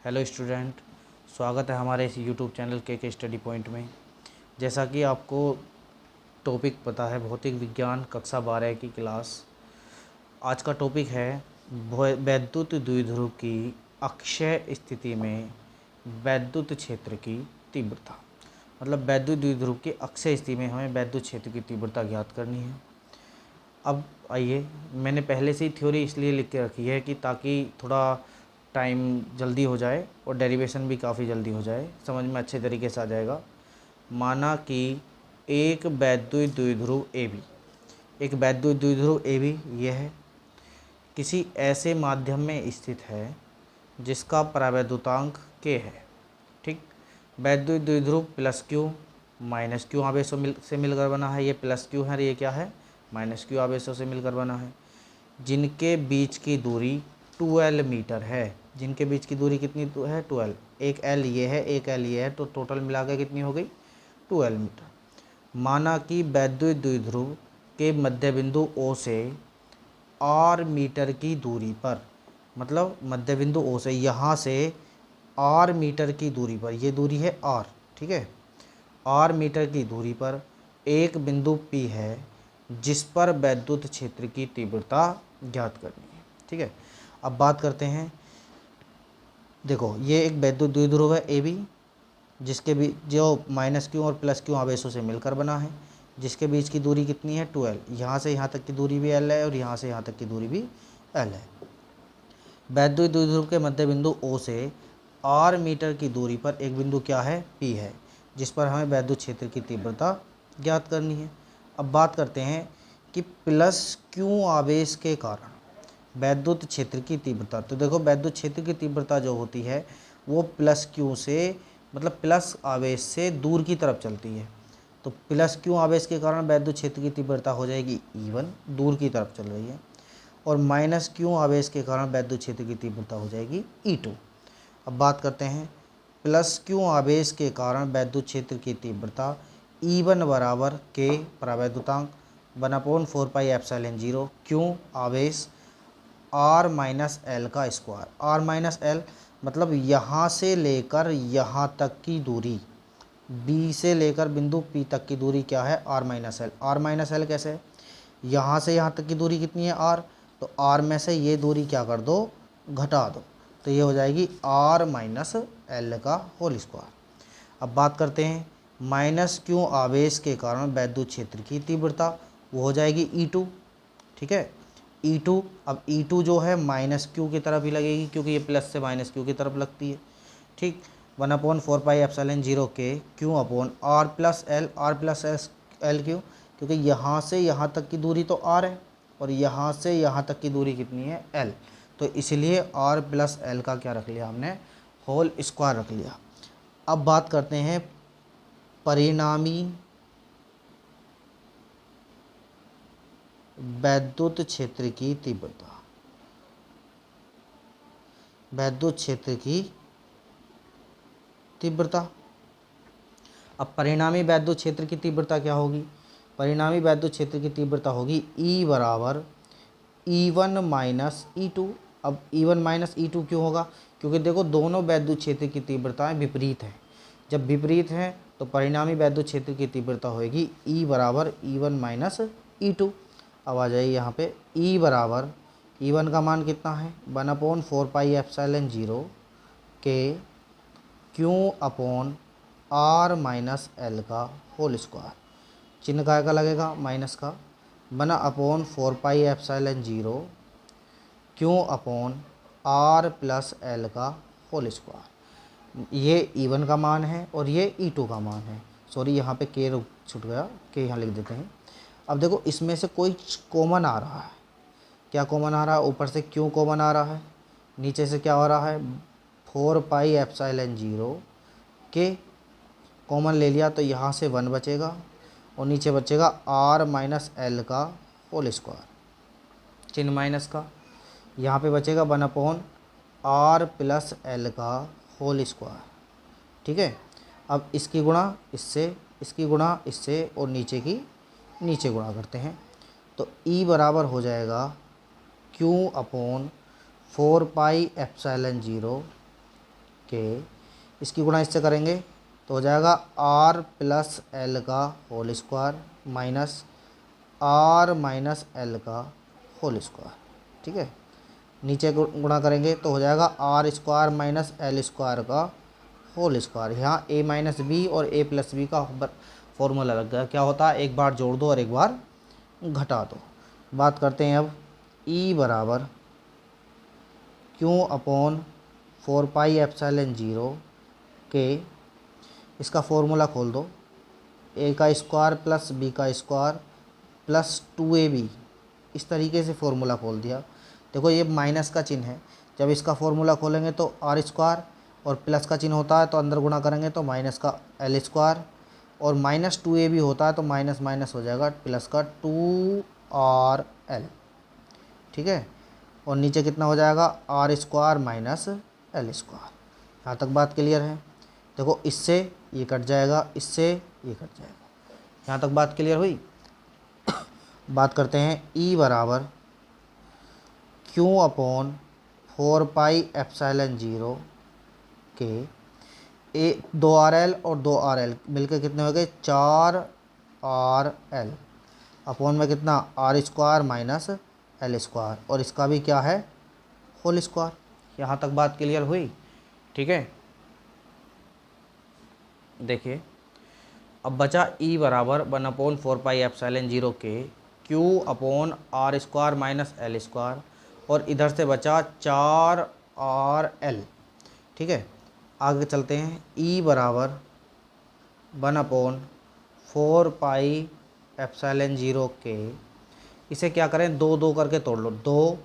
Hello student, स्वागत है हमारे इस यूट्यूब चैनल के स्टडी पॉइंट में। जैसा कि आपको टॉपिक पता है, भौतिक विज्ञान कक्षा 12 की क्लास। आज का टॉपिक है वैद्युत द्विध्रुव की अक्षय स्थिति में वैद्युत क्षेत्र की तीव्रता। मतलब वैद्युत द्विध्रुव की अक्षय स्थिति में हमें वैद्युत क्षेत्र की तीव्रता ज्ञात करनी है। अब आइए, मैंने पहले से ही थ्योरी इसलिए लिख के रखी है कि ताकि थोड़ा टाइम जल्दी हो जाए और डेरिवेशन भी काफ़ी जल्दी हो जाए, समझ में अच्छे तरीके से आ जाएगा। माना कि एक वैद्युत द्विध्रुव ए बी यह है किसी ऐसे माध्यम में स्थित है जिसका परावैद्युतांक k है। ठीक, वैद्युत द्विध्रुव प्लस क्यू माइनस क्यू आवेशों से मिलकर बना है। ये प्लस क्यू है, ये क्या है, माइनस क्यू आवेशों से मिलकर बना है, जिनके बीच की दूरी 12 मीटर है। जिनके बीच की दूरी कितनी है, 12। एक एल ये है, एक एल ये है, तो टोटल मिलाकर कितनी हो गई, 12 मीटर। माना कि वैद्युत द्विध्रुव के मध्य बिंदु O से r मीटर की दूरी पर, मतलब मध्य बिंदु O से यहाँ से r मीटर की दूरी पर, ये दूरी है r, ठीक है, r मीटर की दूरी पर एक बिंदु P है जिस पर वैद्युत क्षेत्र की तीव्रता ज्ञात करनी है। ठीक है, अब बात करते हैं। देखो, ये एक वैद्युत द्विध्रुव है ए बी, जिसके बीच जो माइनस क्यू और प्लस क्यू आवेशों से मिलकर बना है, जिसके बीच की दूरी कितनी है, 12। यहाँ से यहाँ तक की दूरी भी एल है और यहाँ से यहाँ तक की दूरी भी एल है। वैद्युत द्विध्रुव के मध्य बिंदु O से r मीटर की दूरी पर एक बिंदु क्या है, P है, जिस पर हमें वैद्युत क्षेत्र की तीव्रता ज्ञात करनी है। अब बात करते हैं कि प्लस क्यू आवेश के कारण वैद्युत क्षेत्र की तीव्रता। तो देखो, वैद्युत क्षेत्र की तीव्रता जो होती है वो प्लस क्यू से, मतलब प्लस आवेश से दूर की तरफ चलती है। तो प्लस क्यू आवेश के कारण वैद्युत क्षेत्र की तीव्रता हो जाएगी E1, दूर की तरफ चल रही है, और माइनस क्यू आवेश के कारण वैद्युत क्षेत्र की तीव्रता हो जाएगी E2। अब बात करते हैं, प्लस क्यू आवेश के कारण वैद्युत क्षेत्र की तीव्रता E1 बराबर K परावैद्युतांक 1/4πε0 क्यू आवेश r माइनस एल का स्क्वायर। r माइनस एल मतलब यहाँ से लेकर यहाँ तक की दूरी, B से लेकर बिंदु P तक की दूरी क्या है, r minus L. r minus L कैसे है, यहाँ से यहाँ तक की दूरी कितनी है, r, तो r में से ये दूरी क्या कर दो, घटा दो, तो ये हो जाएगी r माइनस एल का होल स्क्वायर। अब बात करते हैं माइनस क्यू आवेश के कारण वैद्युत क्षेत्र की तीव्रता, वो हो जाएगी E2। ठीक है, E2। अब E2 जो है माइनस क्यू की तरफ ही लगेगी, क्योंकि ये प्लस से माइनस क्यू की तरफ लगती है। ठीक, 1/4πε0 के Q upon r plus L Q, क्योंकि यहाँ से यहाँ तक की दूरी तो r है और यहाँ से यहाँ तक की दूरी कितनी है, l, तो इसलिए r प्लस एल का क्या रख लिया हमने, होल स्क्वायर रख लिया। अब बात करते हैं परिणामी वैद्युत क्षेत्र की तीव्रता। वैद्युत क्षेत्र की तीव्रता, अब परिणामी वैद्युत क्षेत्र की तीव्रता क्या होगी, परिणामी वैद्युत क्षेत्र की तीव्रता होगी E बराबर E1 माइनस E2। अब E1 माइनस E2 क्यों होगा, क्योंकि देखो दोनों वैद्युत क्षेत्र की तीव्रताएं विपरीत हैं। जब विपरीत हैं तो परिणामी वैद्युत क्षेत्र की तीव्रता होगी E बराबर E1 माइनस E2। अब आ जाइए यहाँ पे, E बराबर E1 का मान कितना है, 1/4πε0 के Q upon r minus L का होल स्क्वायर। चिन्ह काय का लगेगा, माइनस का, 1/4πε0 Q upon r plus L का होल स्क्वायर। ये E1 का मान है और ये E2 का मान है। सॉरी, यहाँ पे k छूट गया, k यहाँ लिख देते हैं। अब देखो, इसमें से कोई कॉमन आ रहा है, क्या कॉमन आ रहा है, ऊपर से क्यू कॉमन आ रहा है, नीचे से क्या हो रहा है, 4πε0 के कॉमन ले लिया, तो यहाँ से 1 बचेगा और नीचे बचेगा r माइनस एल का होल स्क्वायर, चिन्ह माइनस का, यहाँ पे बचेगा 1/r प्लस एल का होल स्क्वायर। ठीक है, अब इसकी गुणा इससे, इसकी गुणा इससे और नीचे की नीचे गुणा करते हैं, तो E बराबर हो जाएगा Q अपॉन 4πε0 के, इसकी गुणा इससे करेंगे तो हो जाएगा आर प्लस एल का whole square minus R minus L का होल स्क्वायर। ठीक है, नीचे गुणा करेंगे तो हो जाएगा R square minus L square का होल स्क्वायर। यहाँ ए माइनस बी और ए प्लस बी का फॉर्मूला लग गया। क्या होता है, एक बार जोड़ दो और एक बार घटा दो। बात करते हैं अब ई बराबर क्यू अपॉन 4πε0 के, इसका फॉर्मूला खोल दो, ए का स्क्वायर प्लस बी का स्क्वायर प्लस 2ab, इस तरीके से फॉर्मूला खोल दिया। देखो ये माइनस का चिन्ह है, जब इसका फॉर्मूला खोलेंगे तो आर स्क्वायर और प्लस का चिन्ह होता है तो अंदर गुणा करेंगे तो माइनस का एल स्क्वायर और माइनस 2ab होता है तो माइनस माइनस हो जाएगा प्लस का 2rl। ठीक है, और नीचे कितना हो जाएगा R square minus L square. यहाँ तक बात क्लियर है। देखो इससे ये कट जाएगा, इससे ये कट जाएगा। यहाँ तक बात क्लियर हुई। बात करते हैं ई बराबर क्यू अपॉन 4πε0 के, ए 2rl और 2rl मिलकर कितने हो गए 4rl अपॉन में कितना R square minus L square और इसका भी क्या है होल स्क्वायर। यहाँ तक बात क्लियर हुई। ठीक है, देखिए अब बचा ई बराबर 1/4πε0 के Q upon R square minus L square और इधर से बचा 4rl। ठीक है, आगे चलते हैं। ई बराबर 1/4πε0 के, इसे क्या करें दो दो करके तोड़ लो, 2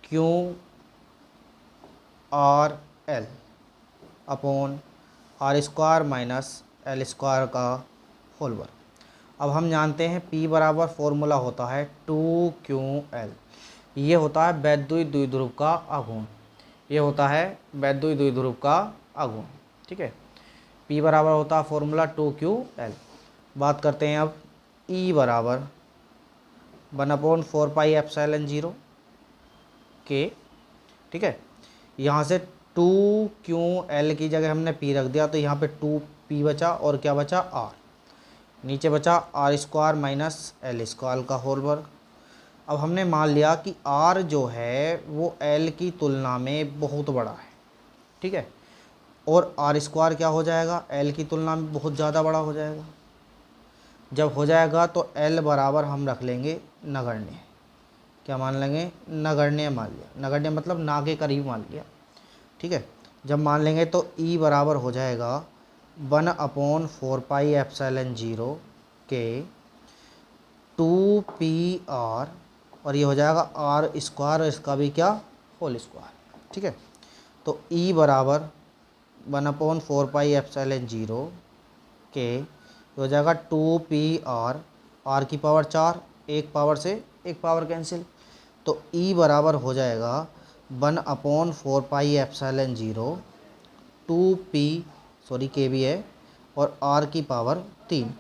Q R L upon R square minus L square का होल वर्ग। अब हम जानते हैं P बराबर फॉर्मूला होता है 2QL। ये होता है वैद्युत द्विध्रुव का आघूर्ण, ये होता है वैद्युत द्विध्रुव का आघूर्ण। ठीक है, P बराबर होता है फॉर्मूला 2QL। बात करते हैं अब E बराबर 1/4πε0 के। ठीक है, यहाँ से 2QL की जगह हमने P रख दिया तो यहाँ पे 2P बचा और क्या बचा R, नीचे बचा R square minus L square का होल वर्ग। अब हमने मान लिया कि R जो है वो L की तुलना में बहुत बड़ा है। ठीक है, और आर स्क्वायर क्या हो जाएगा L की तुलना में बहुत ज़्यादा बड़ा हो जाएगा। जब हो जाएगा तो L बराबर हम रख लेंगे नगण्य। क्या मान लेंगे नगण्य मान लिया, नगण्य मतलब ना के करीब मान लिया। ठीक है, जब मान लेंगे तो E बराबर हो जाएगा 1/4πε0 के 2PR और ये हो जाएगा आर स्क्वायर, इसका भी क्या होल स्क्वायर। ठीक है, तो E बराबर 1/4πε0 के हो जाएगा 2PR, R की पावर 4, एक पावर से एक पावर कैंसिल, तो E बराबर हो जाएगा 1/4πε0 2P, सॉरी K भी है, और R की पावर 3।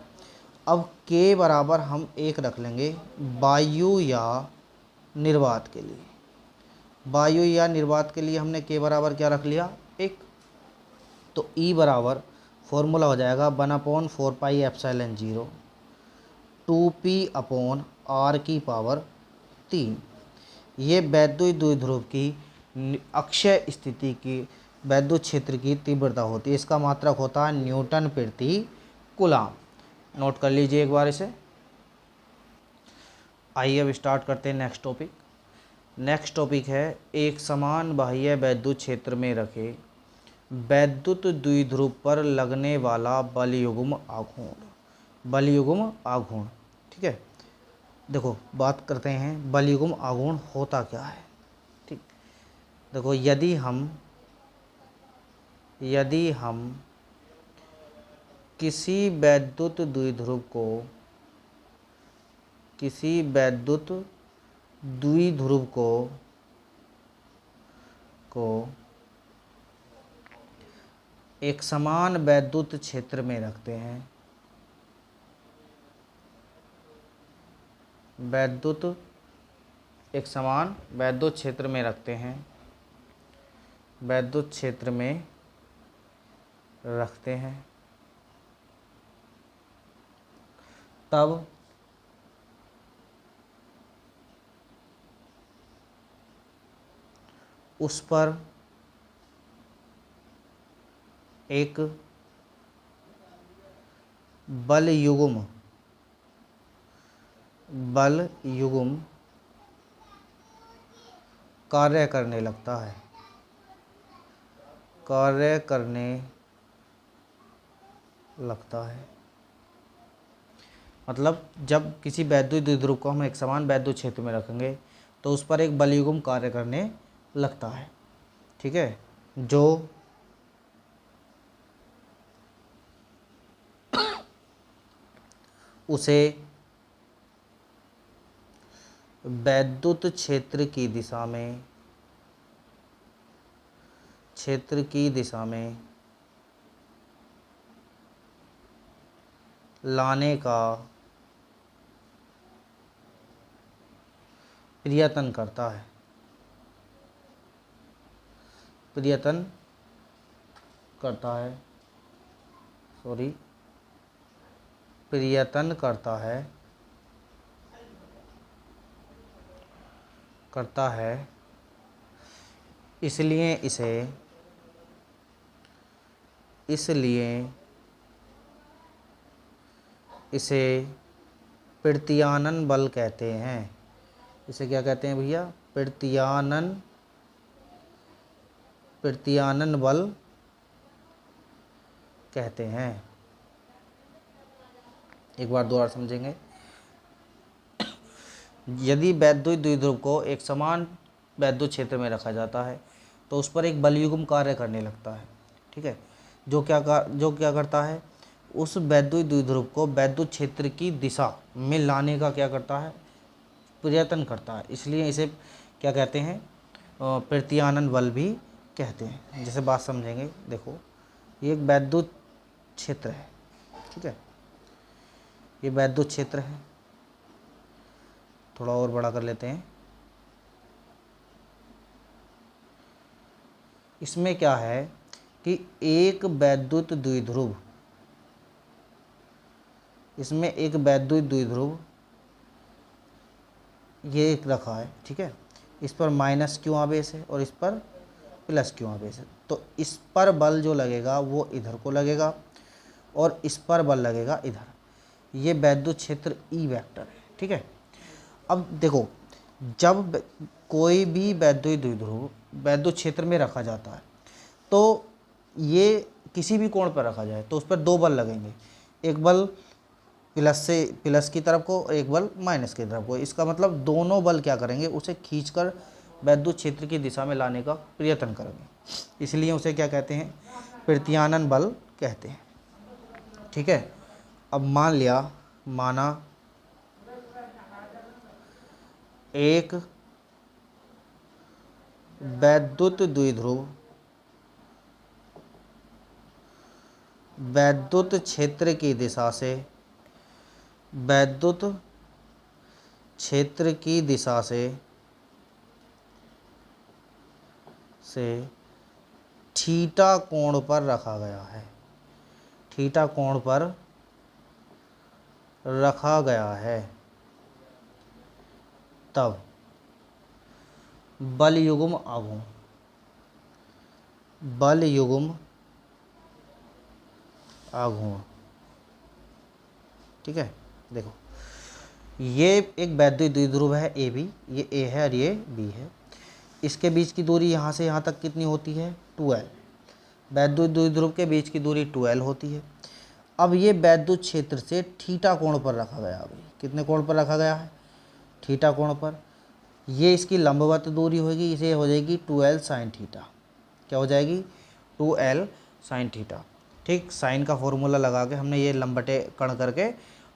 अब K बराबर हम 1 रख लेंगे वायु या निर्वात के लिए। वायु या निर्वात के लिए हमने K बराबर क्या रख लिया 1। तो E बराबर फॉर्मूला हो जाएगा 1/4πε0 2P अपॉन R की पावर 3। ये वैद्युत द्विध्रुव की अक्षय स्थिति की वैद्युत क्षेत्र की तीव्रता होती है। इसका मात्रक होता है न्यूटन प्रति कूलाम। नोट कर लीजिए एक बार इसे। आइए अब स्टार्ट करते हैं नेक्स्ट टॉपिक। नेक्स्ट टॉपिक है एक समान बाह्य वैद्युत क्षेत्र में रखे वैद्युत द्विध्रुव पर लगने वाला बलयुग्म आघूर्ण। बलयुग्म आघूर्ण, ठीक है। देखो बात करते हैं बलयुग्म आघूर्ण होता क्या है। ठीक, देखो यदि हम किसी वैद्युत द्विध्रुव को एक समान वैद्युत क्षेत्र में रखते हैं, एक समान वैद्युत क्षेत्र में रखते हैं, वैद्युत क्षेत्र में रखते हैं तब उस पर एक बल युग्म कार्य करने लगता है, मतलब जब किसी वैद्युत द्विध्रुव को हम एक समान वैद्युत क्षेत्र में रखेंगे तो उस पर एक बल युग्म कार्य करने लगता है, ठीक है, जो उसे वैद्युत क्षेत्र की दिशा में लाने का प्रयत्न करता है, प्रयत्न करता है, इसलिए इसे प्रत्यानन बल कहते हैं। इसे क्या कहते हैं भैया? प्रत्यानन बल कहते हैं। एक बार दोबारा समझेंगे। यदि वैद्युत द्विध्रुव को एक समान वैद्युत क्षेत्र में रखा जाता है तो उस पर एक बल युग्म कार्य करने लगता है, ठीक है, जो क्या करता है, उस वैद्युत द्विध्रुव को वैद्युत क्षेत्र की दिशा में लाने का क्या करता है, प्रयत्न करता है, इसलिए इसे क्या कहते हैं, प्रत्यानन बल भी कहते हैं। जैसे बात समझेंगे, देखो ये एक वैद्युत क्षेत्र है, ठीक है, ये वैद्युत क्षेत्र है, थोड़ा और बड़ा कर लेते हैं। इसमें क्या है कि एक वैद्युत द्विध्रुव, ये एक रखा है, ठीक है, इस पर माइनस क्यू आवेश है और इस पर प्लस क्यू आवेश है, तो इस पर बल जो लगेगा वो इधर को लगेगा और इस पर बल लगेगा इधर। ये वैद्युत क्षेत्र ई वेक्टर है, ठीक है। अब देखो, जब कोई भी वैद्युत द्विध्रुव वैद्युत क्षेत्र में रखा जाता है तो ये किसी भी कोण पर रखा जाए तो उस पर दो बल लगेंगे, एक बल प्लस की तरफ को और एक बल माइनस की तरफ को। इसका मतलब दोनों बल क्या करेंगे, उसे खींचकर वैद्युत क्षेत्र की दिशा में लाने का प्रयत्न करेंगे, इसलिए उसे क्या कहते हैं, प्रत्यानन बल कहते हैं, ठीक है। अब माना एक वैद्युत द्विध्रुव वैद्युत क्षेत्र की दिशा से थीटा कोण पर रखा गया है, थीटा कोण पर रखा गया है, तब बल युग्म आघूर्ण, ठीक है। देखो ये एक वैद्युत द्विध्रुव है ए बी, ये ए है और ये बी है, इसके बीच की दूरी यहाँ से यहाँ तक कितनी होती है, 2L। वैद्युत द्विध्रुव के बीच की दूरी 2L होती है। अब ये वैद्युत क्षेत्र से थीटा कोण पर रखा गया, अभी कितने कोण पर रखा गया है, थीटा कोण पर। ये इसकी लंबवत दूरी होगी, इसे हो जाएगी 2L साइन थीटा। क्या हो जाएगी, 2L साइन थीटा, ठीक। साइन का फॉर्मूला लगा के हमने ये लंबटे कण करके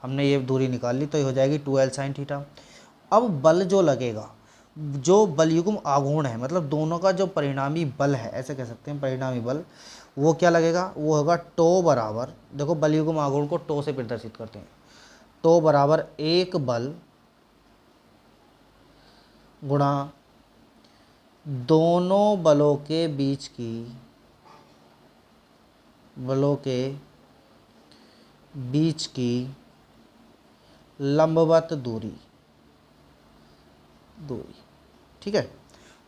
हमने ये दूरी निकाल ली, तो ये हो जाएगी 2L साइन थीटा। अब बल जो लगेगा, जो बल युग्म आघूर्ण है, मतलब दोनों का जो परिणामी बल है, ऐसे कह सकते हैं परिणामी बल, वो क्या लगेगा, वो होगा टो बराबर, देखो बल युग्म आघूर्ण को टो से प्रदर्शित करते हैं, टो बराबर एक बल गुणा दोनों बलों के बीच की बलों के बीच की लंबवत दूरी, ठीक है।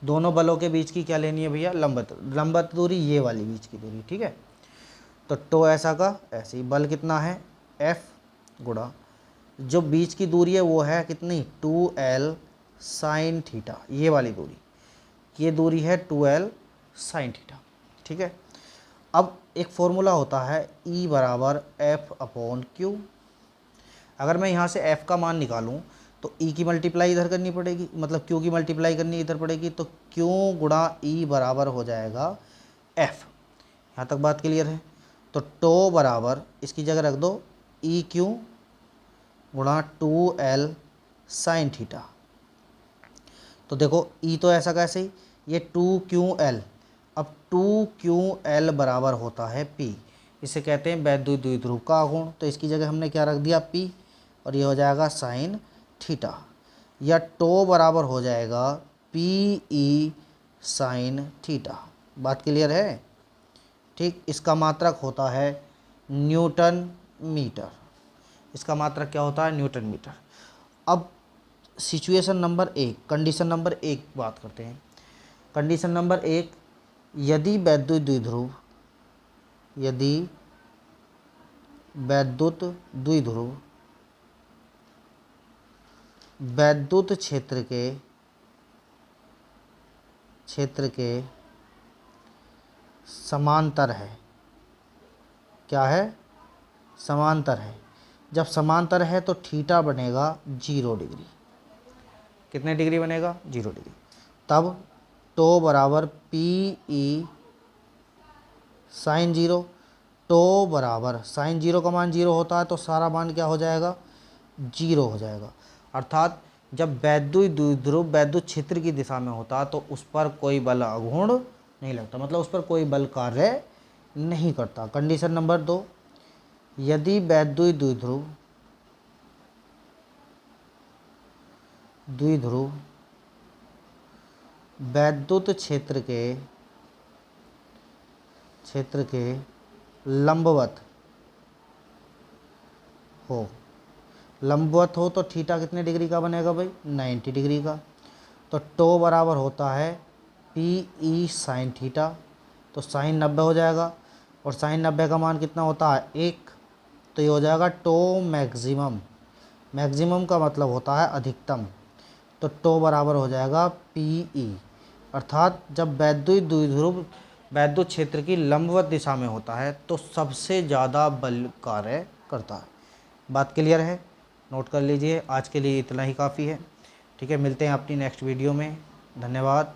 दोनों बलों के बीच की क्या लेनी है भैया, लंबवत दूरी, ये वाली बीच की दूरी, ठीक है। तो टो ऐसा का ऐसे ही, बल कितना है F गुणा जो बीच की दूरी है वो है कितनी 2L साइन थीटा, ये वाली दूरी, ये दूरी है 2L साइन थीटा, ठीक है। अब एक फॉर्मूला होता है E बराबर F/Q। अगर मैं यहाँ से F का मान निकालूँ तो E की मल्टीप्लाई इधर करनी पड़ेगी, मतलब Q की मल्टीप्लाई करनी इधर पड़ेगी, तो Q गुणा E बराबर हो जाएगा F। यहाँ तक बात क्लियर है। तो टो बराबर इसकी जगह रख दो EQ गुणा 2L साइन थीटा। तो देखो E तो ऐसा कैसे ही, ये 2QL, अब 2QL बराबर होता है P, इसे कहते हैं वैद्युत द्विध्रुव का आघूर्ण। तो इसकी जगह हमने क्या रख दिया P, और ये हो जाएगा साइन थीटा, या टो बराबर हो जाएगा PE साइन थीटा। बात क्लियर है, ठीक। इसका मात्रक होता है न्यूटन मीटर, इसका मात्रक क्या होता है न्यूटन मीटर। अब सिचुएशन नंबर 1, कंडीशन नंबर 1 बात करते हैं। कंडीशन नंबर 1, यदि वैद्युत द्विध्रुव, यदि वैद्युत द्विध्रुव वैद्युत क्षेत्र के समांतर है, क्या है समांतर है। जब समांतर है तो थीटा बनेगा 0 डिग्री, कितने डिग्री बनेगा 0 डिग्री। तब टो बराबर PE साइन 0, टो बराबर साइन 0 का मान 0 होता है तो सारा मान क्या हो जाएगा 0 हो जाएगा। अर्थात जब वैद्युत द्विध्रुव वैद्युत क्षेत्र की दिशा में होता तो उस पर कोई बल आघूर्ण नहीं लगता, मतलब उस पर कोई बल कार्य नहीं करता। कंडीशन नंबर 2, यदि वैद्युत द्विध्रुव वैद्युत क्षेत्र के लंबवत हो तो थीटा कितने डिग्री का बनेगा भाई 90 डिग्री का। तो टो बराबर होता है PE साइन थीटा, तो साइन 90 हो जाएगा, और साइन 90 का मान कितना होता है 1, तो ये हो जाएगा टो मैक्सिमम। मैक्सिमम का मतलब होता है अधिकतम, तो टो बराबर हो जाएगा PE। अर्थात जब वैद्युत द्विध्रुव वैद्युत क्षेत्र की लंबवत दिशा में होता है तो सबसे ज़्यादा बल कार्य करता है। बात क्लियर है, नोट कर लीजिए। आज के लिए इतना ही काफ़ी है, ठीक है। मिलते हैं अपनी नेक्स्ट वीडियो में, धन्यवाद।